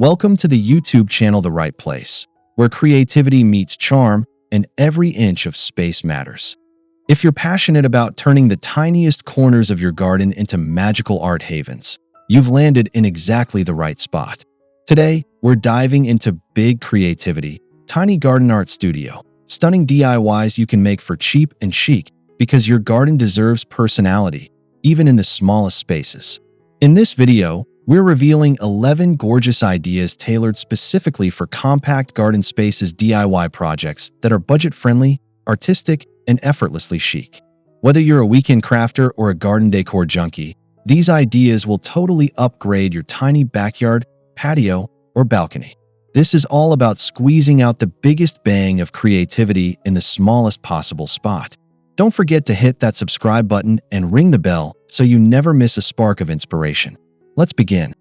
Welcome to the YouTube channel The Right Place, where creativity meets charm and every inch of space matters. If you're passionate about turning the tiniest corners of your garden into magical art havens, you've landed in exactly the right spot. Today, we're diving into big creativity, tiny garden art studio, stunning DIYs you can make for cheap and chic because your garden deserves personality, even in the smallest spaces. In this video, we're revealing 11 gorgeous ideas tailored specifically for compact garden spaces DIY projects that are budget-friendly, artistic, and effortlessly chic. Whether you're a weekend crafter or a garden decor junkie, these ideas will totally upgrade your tiny backyard, patio, or balcony. This is all about squeezing out the biggest bang of creativity in the smallest possible spot. Don't forget to hit that subscribe button and ring the bell so you never miss a spark of inspiration. Let's begin.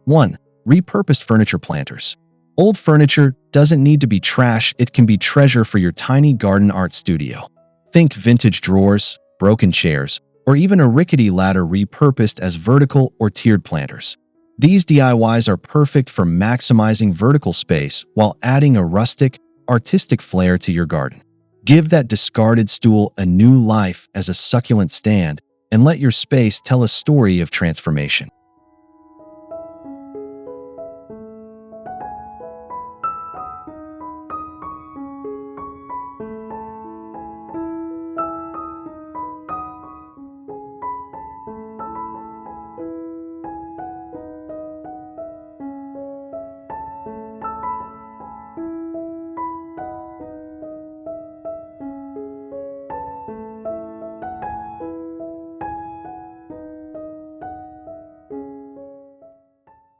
One, repurposed furniture planters. Old furniture doesn't need to be trash, it can be treasure for your tiny garden art studio. Think vintage drawers, broken chairs, or even a rickety ladder repurposed as vertical or tiered planters. These DIYs are perfect for maximizing vertical space while adding a rustic, artistic flair to your garden. Give that discarded stool a new life as a succulent stand and let your space tell a story of transformation.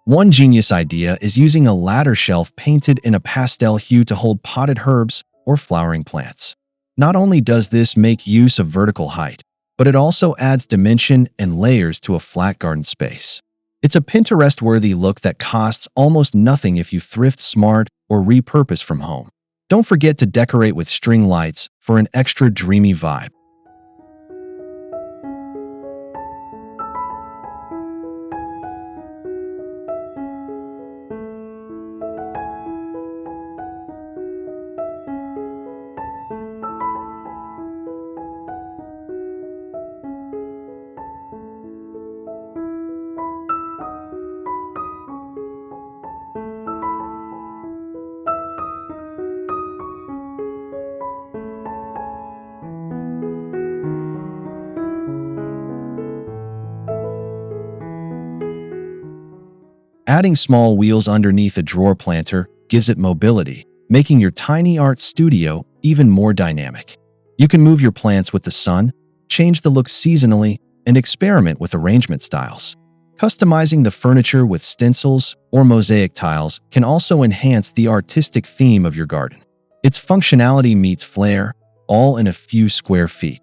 One genius idea is using a ladder shelf painted in a pastel hue to hold potted herbs or flowering plants. Not only does this make use of vertical height, but it also adds dimension and layers to a flat garden space. It's a Pinterest-worthy look that costs almost nothing if you thrift smart or repurpose from home. Don't forget to decorate with string lights for an extra dreamy vibe. 'Adding small wheels underneath a drawer planter gives it mobility, making your tiny art studio even more dynamic. You can move your plants with the sun, change the look seasonally, and experiment with arrangement styles. Customizing the furniture with stencils or mosaic tiles can also enhance the artistic theme of your garden. Its functionality meets flair, all in a few square feet.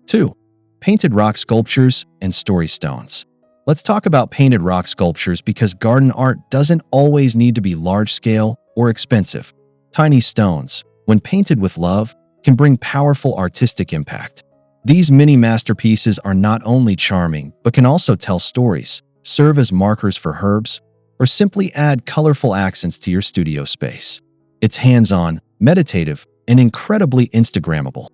2. Painted rock sculptures and story stones. Let's talk about painted rock sculptures because garden art doesn't always need to be large-scale or expensive. Tiny stones, when painted with love, can bring powerful artistic impact. These mini masterpieces are not only charming, but can also tell stories, serve as markers for herbs, or simply add colorful accents to your studio space. It's hands-on, meditative, and incredibly Instagrammable.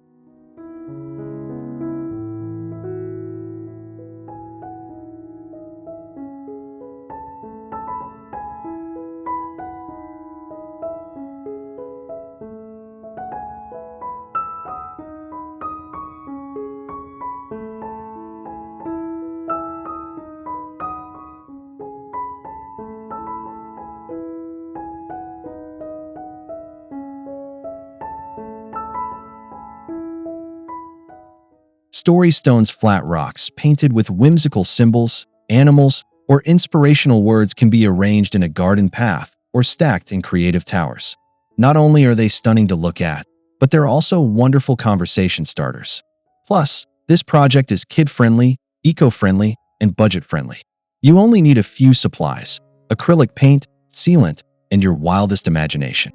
Story stones, flat rocks painted with whimsical symbols, animals, or inspirational words can be arranged in a garden path or stacked in creative towers. Not only are they stunning to look at, but they're also wonderful conversation starters. Plus, this project is kid-friendly, eco-friendly, and budget-friendly. You only need a few supplies: acrylic paint, sealant, and your wildest imagination.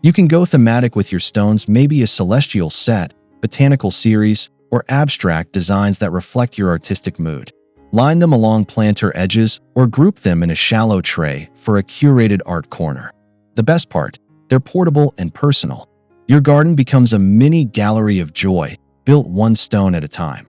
You can go thematic with your stones, maybe a celestial set, botanical series, or abstract designs that reflect your artistic mood. Line them along planter edges or group them in a shallow tray for a curated art corner. The best part, they're portable and personal. Your garden becomes a mini gallery of joy, built one stone at a time.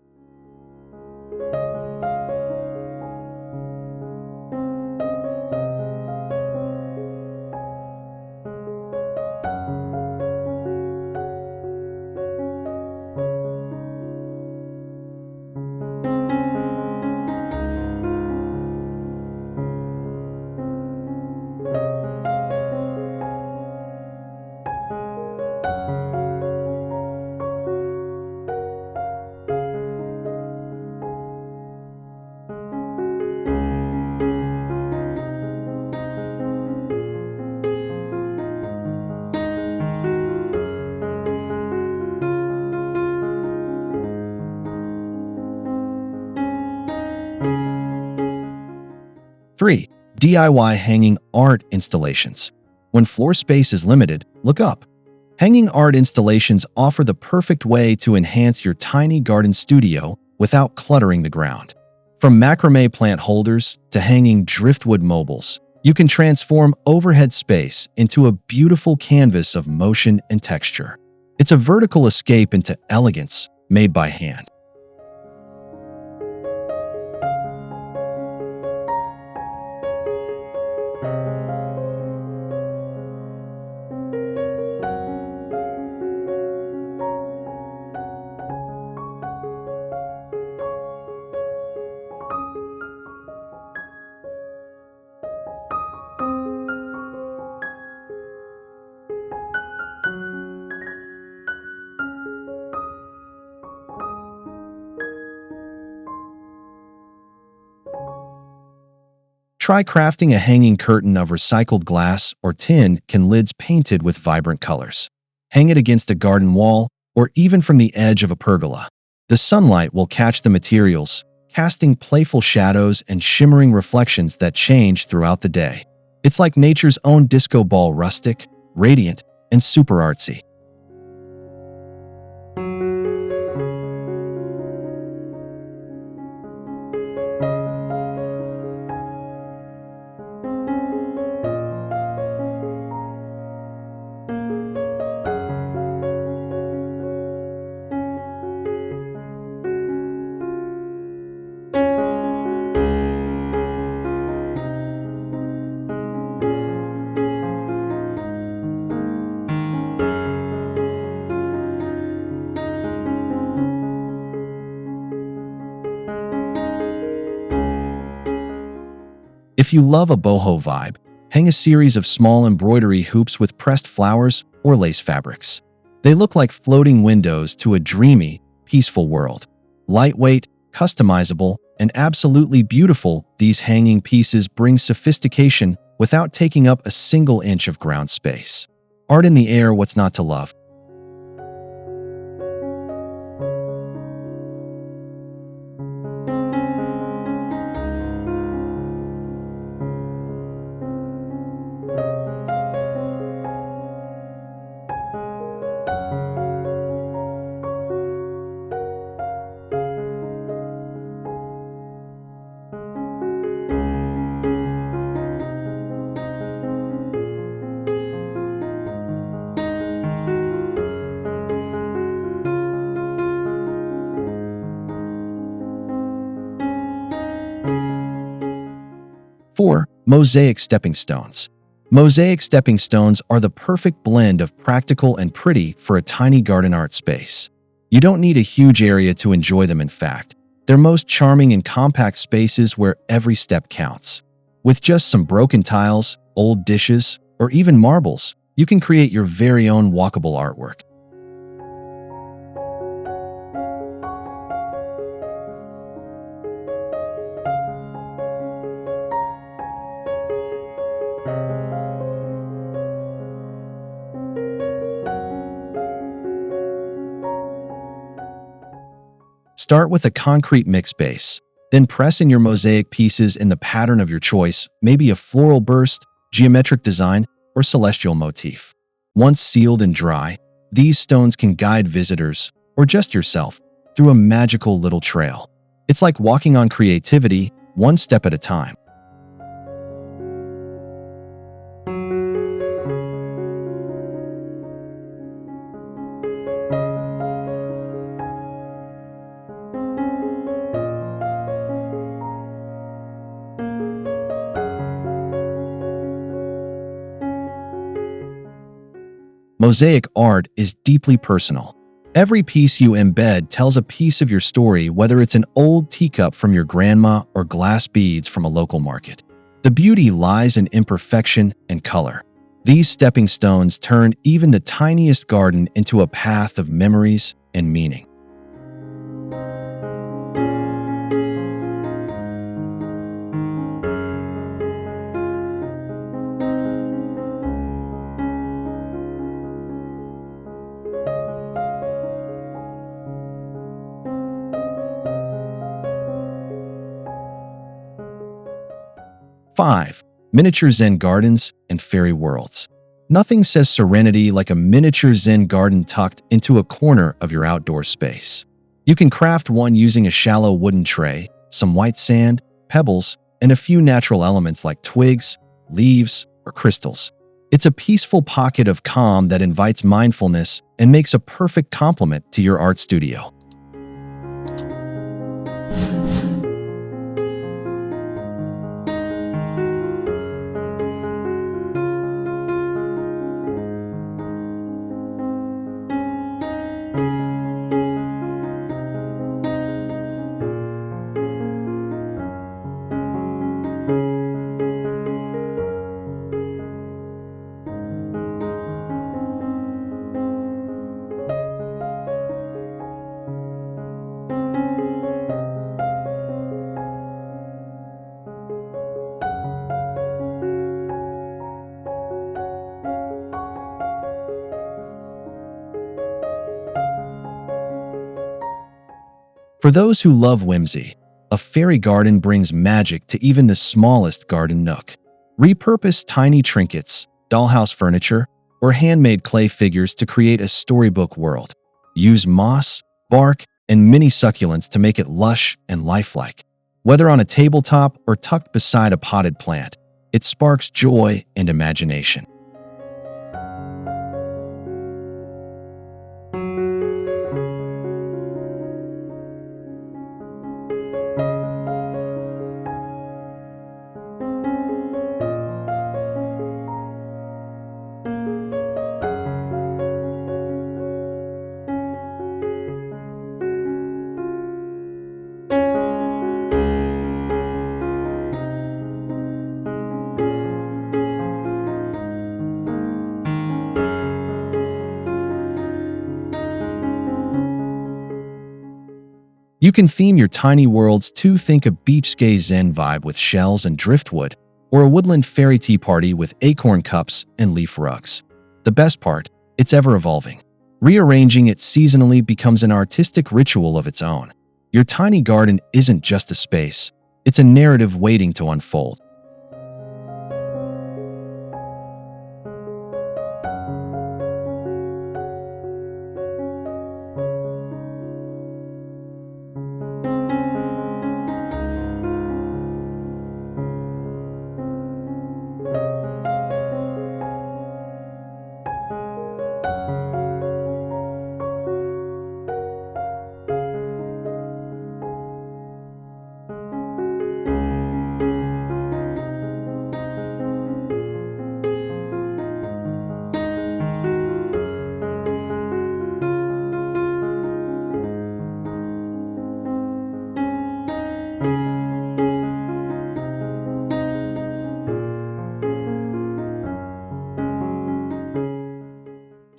3. DIY hanging art installations. When floor space is limited, look up. Hanging art installations offer the perfect way to enhance your tiny garden studio without cluttering the ground. From macrame plant holders to hanging driftwood mobiles, you can transform overhead space into a beautiful canvas of motion and texture. It's a vertical escape into elegance made by hand. Try crafting a hanging curtain of recycled glass or tin lids painted with vibrant colors. Hang it against a garden wall or even from the edge of a pergola. The sunlight will catch the materials, casting playful shadows and shimmering reflections that change throughout the day. It's like nature's own disco ball, rustic, radiant, and super artsy. If you love a boho vibe, hang a series of small embroidery hoops with pressed flowers or lace fabrics. They look like floating windows to a dreamy, peaceful world. Lightweight, customizable, and absolutely beautiful, these hanging pieces bring sophistication without taking up a single inch of ground space. Art in the air, what's not to love? 4. Mosaic stepping stones. Mosaic stepping stones are the perfect blend of practical and pretty for a tiny garden art space. You don't need a huge area to enjoy them, in fact. They're most charming in compact spaces where every step counts. With just some broken tiles, old dishes, or even marbles, you can create your very own walkable artwork. Start with a concrete mix base. Then press in your mosaic pieces in the pattern of your choice, maybe a floral burst, geometric design, or celestial motif. Once sealed and dry, these stones can guide visitors, or just yourself, through a magical little trail. It's like walking on creativity, one step at a time. 'Mosaic art is deeply personal. Every piece you embed tells a piece of your story, whether it's an old teacup from your grandma or glass beads from a local market. The beauty lies in imperfection and color. These stepping stones turn even the tiniest garden into a path of memories and meaning. 5. Miniature Zen gardens and fairy worlds. Nothing says serenity like a miniature Zen garden tucked into a corner of your outdoor space. You can craft one using a shallow wooden tray, some white sand, pebbles, and a few natural elements like twigs, leaves, or crystals. It's a peaceful pocket of calm that invites mindfulness and makes a perfect complement to your art studio. For those who love whimsy, a fairy garden brings magic to even the smallest garden nook. Repurpose tiny trinkets, dollhouse furniture, or handmade clay figures to create a storybook world. Use moss, bark, and mini succulents to make it lush and lifelike. Whether on a tabletop or tucked beside a potted plant, it sparks joy and imagination. You can theme your tiny worlds to think a beachscape Zen vibe with shells and driftwood, or a woodland fairy tea party with acorn cups and leaf rugs. The best part, it's ever evolving. Rearranging it seasonally becomes an artistic ritual of its own. Your tiny garden isn't just a space, it's a narrative waiting to unfold.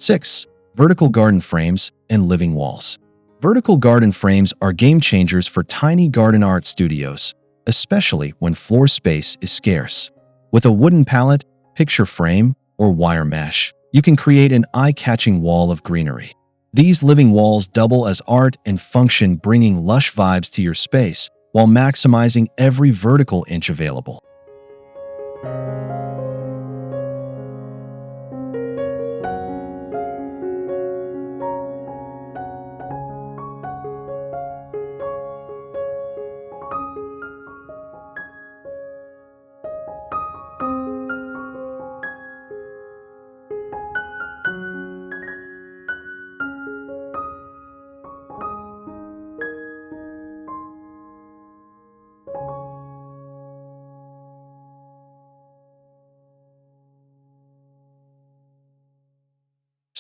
6. Vertical garden frames and living walls. Vertical garden frames are game changers for tiny garden art studios, especially when floor space is scarce. With a wooden pallet, picture frame, or wire mesh, you can create an eye-catching wall of greenery. These living walls double as art and function, bringing lush vibes to your space while maximizing every vertical inch available.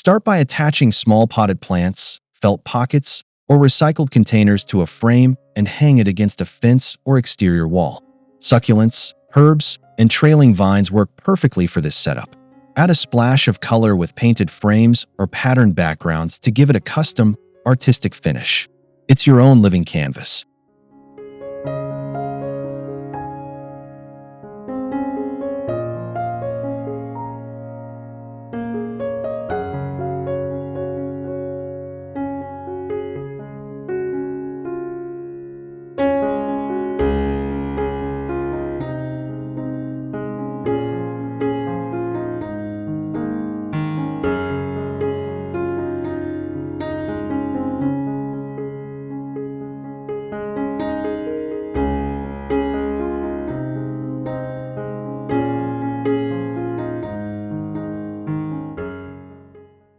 Start by attaching small potted plants, felt pockets, or recycled containers to a frame and hang it against a fence or exterior wall. Succulents, herbs, and trailing vines work perfectly for this setup. Add a splash of color with painted frames or patterned backgrounds to give it a custom, artistic finish. It's your own living canvas.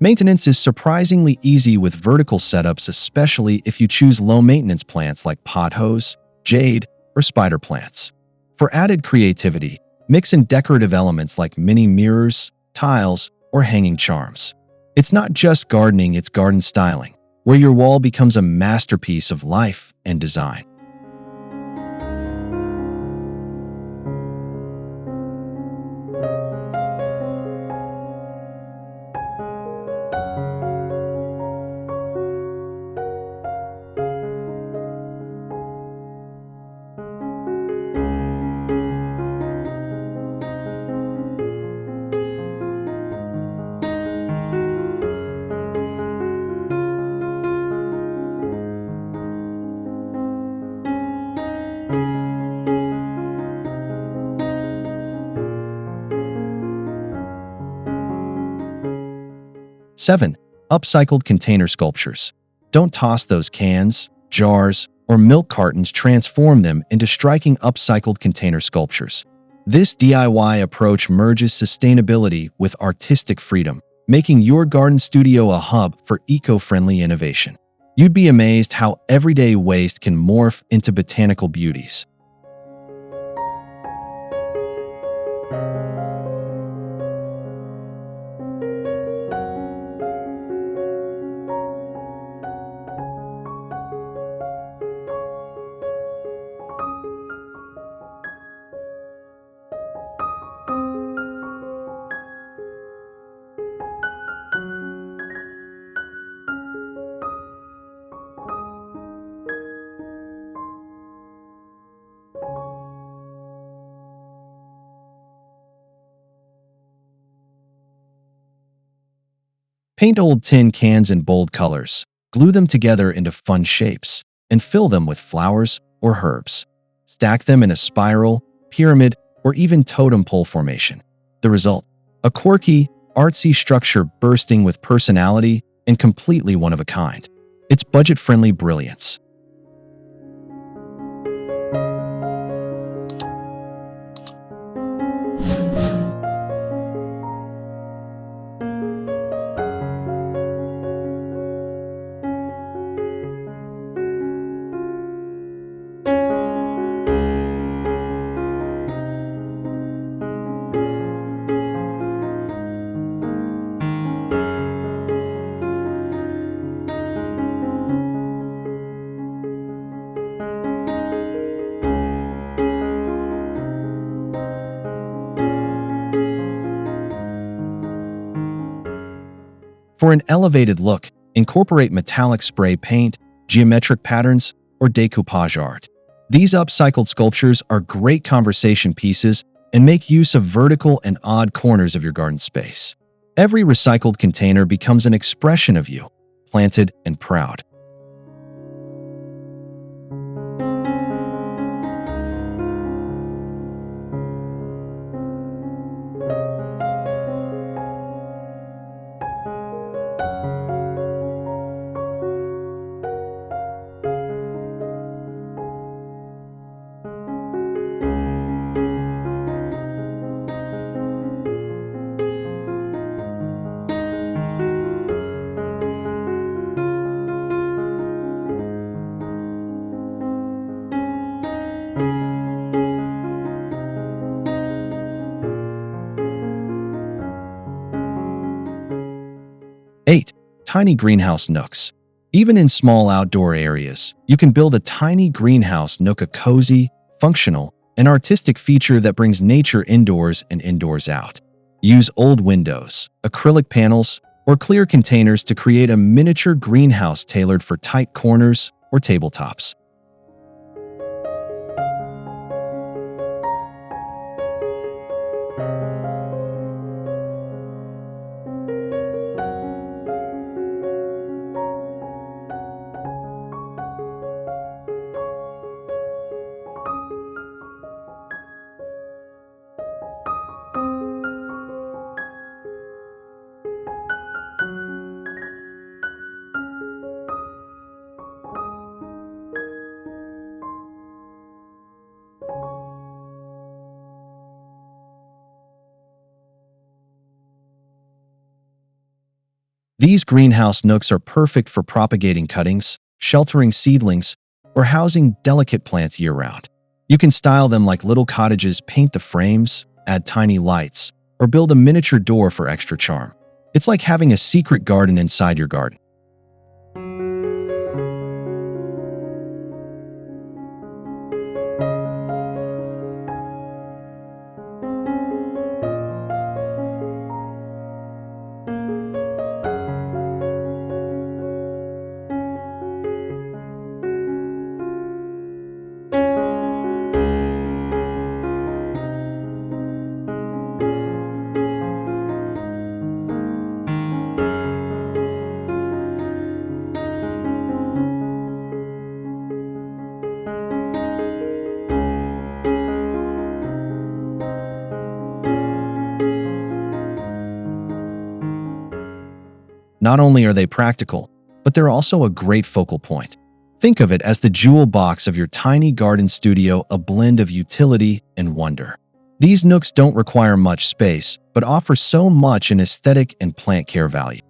Maintenance is surprisingly easy with vertical setups, especially if you choose low-maintenance plants like pothos, jade, or spider plants. For added creativity, mix in decorative elements like mini mirrors, tiles, or hanging charms. It's not just gardening, it's garden styling, where your wall becomes a masterpiece of life and design. 7. Upcycled container sculptures. Don't toss those cans, jars, or milk cartons, transform them into striking upcycled container sculptures. This DIY approach merges sustainability with artistic freedom, making your garden studio a hub for eco-friendly innovation. You'd be amazed how everyday waste can morph into botanical beauties. Paint old tin cans in bold colors, glue them together into fun shapes, and fill them with flowers or herbs. Stack them in a spiral, pyramid, or even totem pole formation. The result? A quirky, artsy structure bursting with personality and completely one of a kind. It's budget-friendly brilliance. For an elevated look, incorporate metallic spray paint, geometric patterns, or decoupage art. These upcycled sculptures are great conversation pieces and make use of vertical and odd corners of your garden space. Every recycled container becomes an expression of you, planted and proud. 8. Tiny greenhouse nooks. Even in small outdoor areas, you can build a tiny greenhouse nook, a cozy, functional, and artistic feature that brings nature indoors and indoors out. Use old windows, acrylic panels, or clear containers to create a miniature greenhouse tailored for tight corners or tabletops. These greenhouse nooks are perfect for propagating cuttings, sheltering seedlings, or housing delicate plants year-round. You can style them like little cottages, paint the frames, add tiny lights, or build a miniature door for extra charm. It's like having a secret garden inside your garden. 'Not only are they practical, but they're also a great focal point. Think of it as the jewel box of your tiny garden studio, a blend of utility and wonder. These nooks don't require much space, but offer so much in aesthetic and plant care value.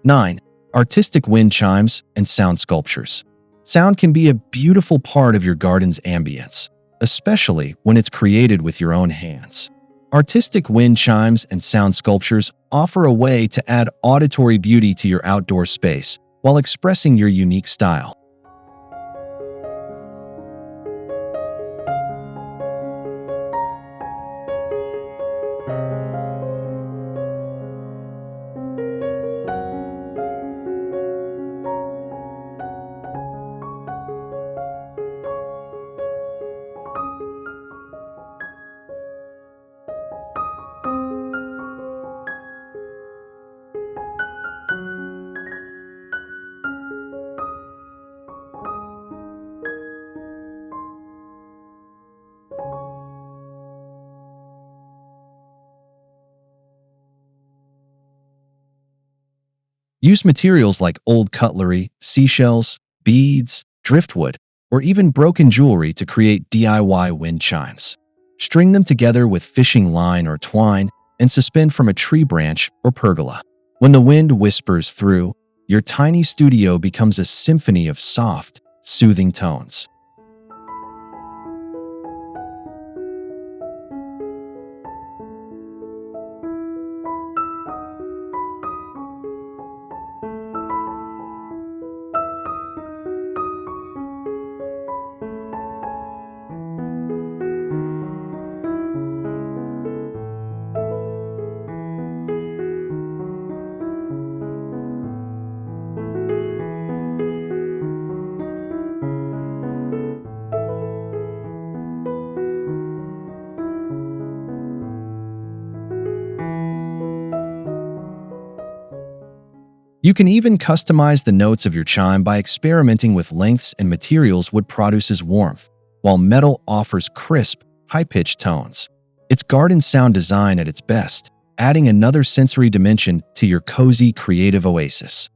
9. Artistic wind chimes and sound sculptures. Sound can be a beautiful part of your garden's ambience, especially when it's created with your own hands. Artistic wind chimes and sound sculptures offer a way to add auditory beauty to your outdoor space while expressing your unique style. Use materials like old cutlery, seashells, beads, driftwood, or even broken jewelry to create DIY wind chimes. String them together with fishing line or twine and suspend from a tree branch or pergola. When the wind whispers through, your tiny studio becomes a symphony of soft, soothing tones. 'You can even customize the notes of your chime by experimenting with lengths and materials. Wood produces warmth, while metal offers crisp, high-pitched tones. It's garden sound design at its best, adding another sensory dimension to your cozy creative oasis.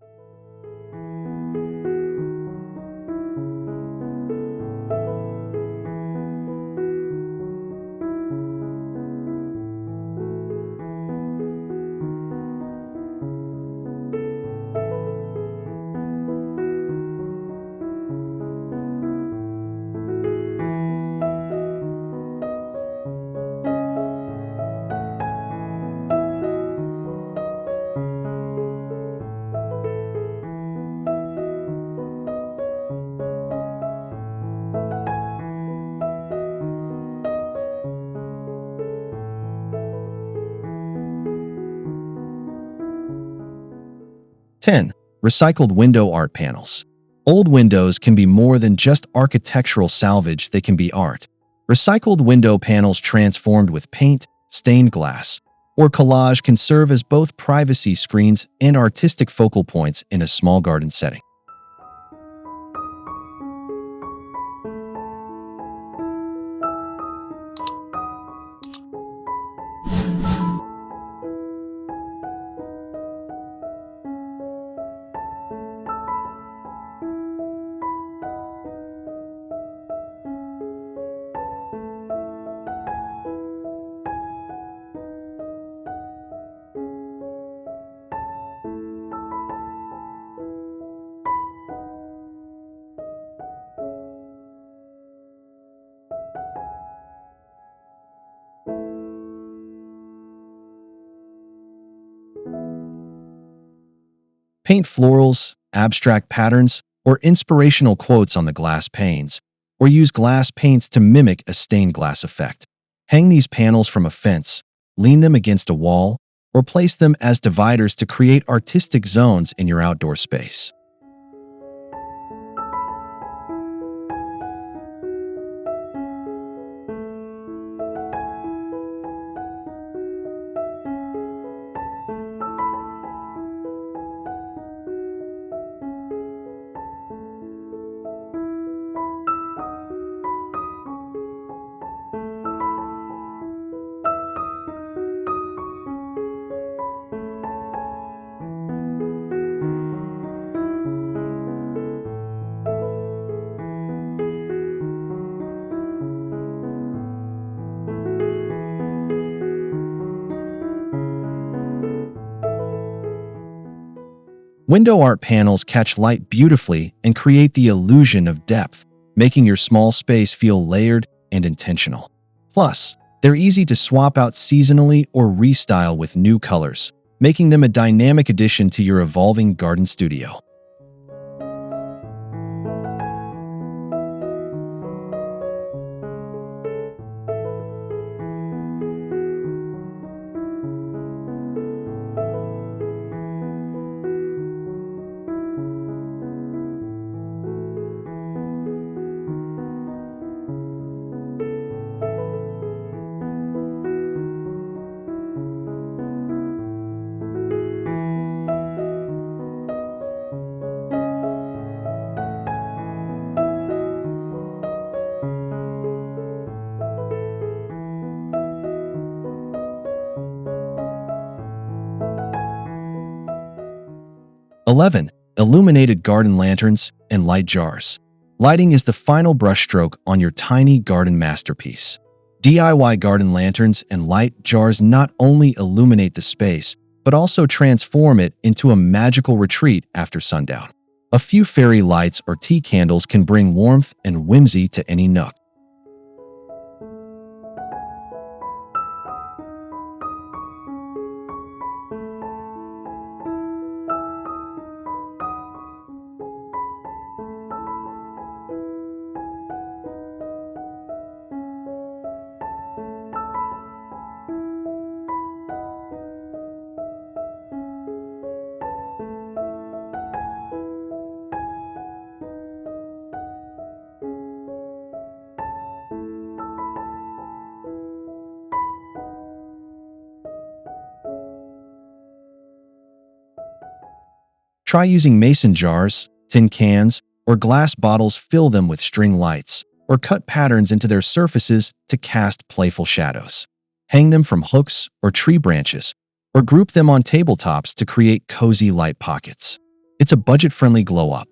10. Recycled window art panels. Old windows can be more than just architectural salvage, they can be art. Recycled window panels transformed with paint, stained glass, or collage can serve as both privacy screens and artistic focal points in a small garden setting. Paint florals, abstract patterns, or inspirational quotes on the glass panes, or use glass paints to mimic a stained glass effect. Hang these panels from a fence, lean them against a wall, or place them as dividers to create artistic zones in your outdoor space. Window art panels catch light beautifully and create the illusion of depth, making your small space feel layered and intentional. Plus, they're easy to swap out seasonally or restyle with new colors, making them a dynamic addition to your evolving garden studio. 11. Illuminated garden lanterns and light jars. Lighting is the final brushstroke on your tiny garden masterpiece. DIY garden lanterns and light jars not only illuminate the space, but also transform it into a magical retreat after sundown. A few fairy lights or tea candles can bring warmth and whimsy to any nook. Try using mason jars, tin cans, or glass bottles. Fill them with string lights, or cut patterns into their surfaces to cast playful shadows. Hang them from hooks or tree branches, or group them on tabletops to create cozy light pockets. It's a budget-friendly glow-up.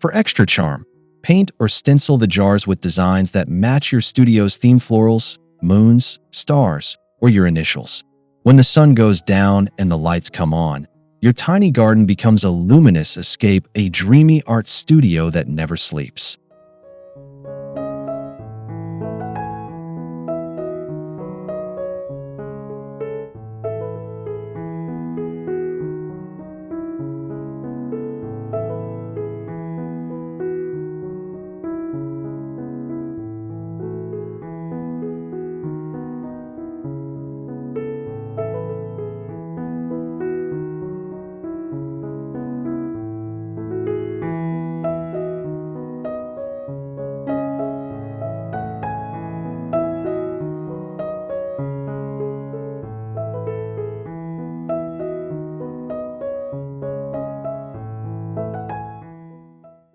For extra charm, paint or stencil the jars with designs that match your studio's theme: florals, moons, stars, or your initials. When the sun goes down and the lights come on, your tiny garden becomes a luminous escape, a dreamy art studio that never sleeps.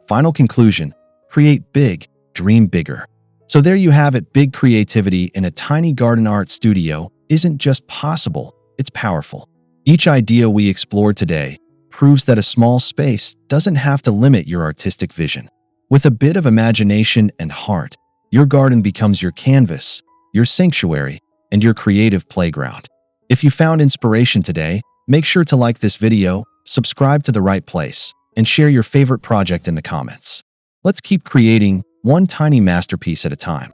Final conclusion: create big, dream bigger. So there you have it. Big creativity in a tiny garden art studio isn't just possible, it's powerful. Each idea we explored today proves that a small space doesn't have to limit your artistic vision. With a bit of imagination and heart, your garden becomes your canvas, your sanctuary, and your creative playground. If you found inspiration today, make sure to like this video, subscribe to The Right Place, and share your favorite project in the comments. Let's keep creating one tiny masterpiece at a time.